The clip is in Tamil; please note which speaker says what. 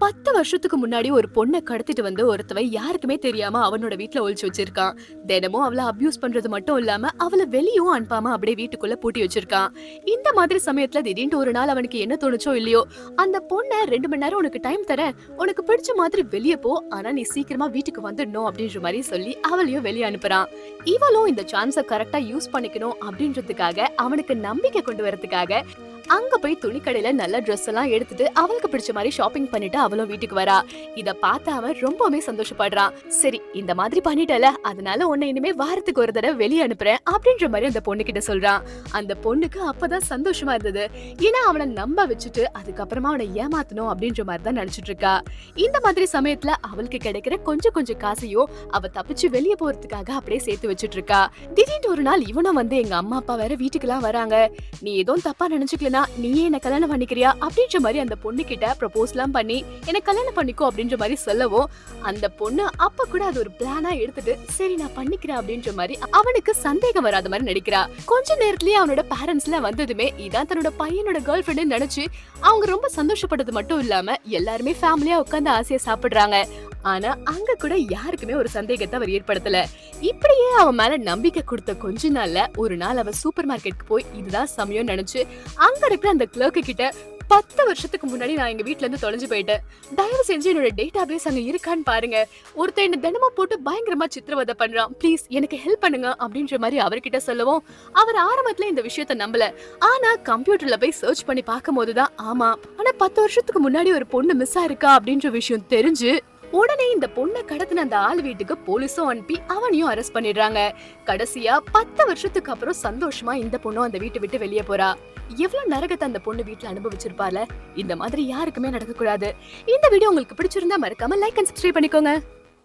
Speaker 1: 10 வருஷத்துக்கு முன்னாடி ஒரு பொண்ண கடத்திட்டு வந்து ஒருத்தவன் யாருக்குமே தெரியாம அவனோட வீட்ல ஒளிச்சு வச்சிருக்கான். தினமும் அவள அபியூஸ் பண்றது மட்டும் இல்லாம அவள வெளியும் அனுப்பாம அப்படியே வீட்டுக்குள்ள பூட்டி வச்சிருக்கான். இந்த மாதிரி சமயத்துல திடீர்னு ஒரு நாள் அவனுக்கு என்ன தோணுச்சோ இல்லையோ, அந்த பொண்ண 2 மணி நேரம் உனக்கு டைம் தரேன், உனக்கு பிடிச்ச மாதிரி வெளிய போ, ஆனா நீ சீக்கிரமா வீட்டுக்கு வந்துடணும் அப்படின்ற மாதிரி சொல்லி அவளையும் வெளிய அனுப்புறான். இவளும் இந்த சான்ஸ கரெக்டா யூஸ் பண்ணிக்கணும் அப்படின்றதுக்காக அவனுக்கு நம்பிக்கை கொண்டு வரதுக்காக அங்க போய் துணி கடையில நல்ல ட்ரெஸ் எல்லாம் எடுத்துட்டு அவளுக்கு பிடிச்ச மாதிரி ஷாப்பிங் பண்ணிட்டு அவளும் வீட்டுக்கு வரா. இத பார்த்து அவன் ரொம்பவே சந்தோஷப்படுறான். சரி, இந்த மாதிரி பண்ணிட்டல, அதனால உன்னை இனிமே வாரத்துக்கு ஒரு தடவை வெளியே அனுப்புறேன் அப்படின்ற மாதிரி அந்த பொண்ணு கிட்ட சொல்றான். அந்த பொண்ணுக்கு அப்பதான் சந்தோஷமா இருந்தது. ஏன்னா அவனை நம்ப வச்சுட்டு அதுக்கப்புறமா அவனை ஏமாத்தணும் அப்படின்ற மாதிரி தான் நினைச்சிட்டு இருக்கா. இந்த மாதிரி சமயத்துல அவளுக்கு கிடைக்கிற கொஞ்சம் கொஞ்சம் காசையும் அவ தப்பிச்சு வெளியே போறதுக்காக அப்படியே சேர்த்து வச்சுட்டு இருக்கா. திடீர்னு ஒரு நாள் இவனும் வந்து எங்க அம்மா அப்பா வேற வீட்டுக்கு எல்லாம் வராங்க, நீ எதுவும் தப்பா நினைச்சுக்கலனா நீயே என்ன கல்யாணம் பண்ணிக்கிறியா அப்படின்ற மாதிரி அந்த பொண்ணு கிட்ட ப்ரொபோஸ் எல்லாம் பண்ணி என்ன கல்யாணம் பண்ணிக்கோ அப்படின்ற மாதிரி சொல்லவும், அந்த பொண்ணு அப்ப கூட அது ஒரு பிளானா எடுத்துட்டு சரி நான் பண்ணிக்கிறேன் அப்படின்ற மாதிரி அவனுக்கு சந்தேகம் வராத மாதிரி நடிக்கிறா. கொஞ்ச நேரத்திலேயே அவனோட பேரண்ட்ஸ் எல்லாம் வந்ததுமே இதான் தன்னோட பையனோட கேர்ள் ஃபிரெண்ட் நினைச்சு அவங்க ரொம்ப சந்தோஷப்பட்டது மட்டும் இல்லாம எல்லாருமே ஃபேமிலியா உட்கார்ந்து ஆசையா சாப்பிடுறாங்க. ஆனா அங்க கூட யாருக்குமே ஒரு சந்தேகத்தை அவர் ஏற்படுத்தல. இப்படியே அவன் மேல நம்பிக்கை கொடுத்த கொஞ்ச நாள்ல ஒரு நாள் அவ சூப்பர் மார்க்கெட்டுக்கு போய் இதுதான் சமயம் நினைச்சு அங்க இருக்கிற அந்த கிளர்க்கு கிட்ட 10 வருஷத்துக்கு முன்னாடி நான் எங்க வீட்ல இருந்து தொலைஞ்சு போயிட்டேன், தயவு செஞ்சு என்னோட டேட்டா பேஸ் அங்க இருக்கான்னு பாருங்க, ஒருத்தர் என்ன தினமும் போட்டு பயங்கரமா சித்திரவதை பண்றான், ப்ளீஸ் எனக்கு ஹெல்ப் பண்ணுங்க அப்படின்ற மாதிரி அவர்கிட்ட சொல்லவும் அவர் ஆரம்பத்துல இந்த விஷயத்த நம்பல. ஆனா கம்ப்யூட்டர்ல போய் சர்ச் பண்ணி பார்க்கும் போதுதான் ஆமா, ஆனா 10 வருஷத்துக்கு முன்னாடி ஒரு பொண்ணு மிஸ் ஆயிருக்கா அப்படின்ற விஷயம் தெரிஞ்சு உடனே இந்த பொண்ணை கடத்தின அந்த ஆள் வீட்டுக்கு போலீஸும் அனுப்பி அவனையும் அரெஸ்ட் பண்ணிடுறாங்க. கடைசியா 10 வருஷத்துக்கு அப்புறம் சந்தோஷமா இந்த பொண்ணும் அந்த வீட்டை விட்டு வெளியே போறா. எவ்வளவு நரகத்தை அந்த பொண்ணு வீட்டுல அனுபவிச்சிருப்பால. இந்த மாதிரி யாருக்குமே நடக்க கூடாது. இந்த வீடியோ உங்களுக்கு பிடிச்சிருந்தா மறக்காம லைக் அண்ட் சப்ஸ்கிரைப் பண்ணிக்கோங்க.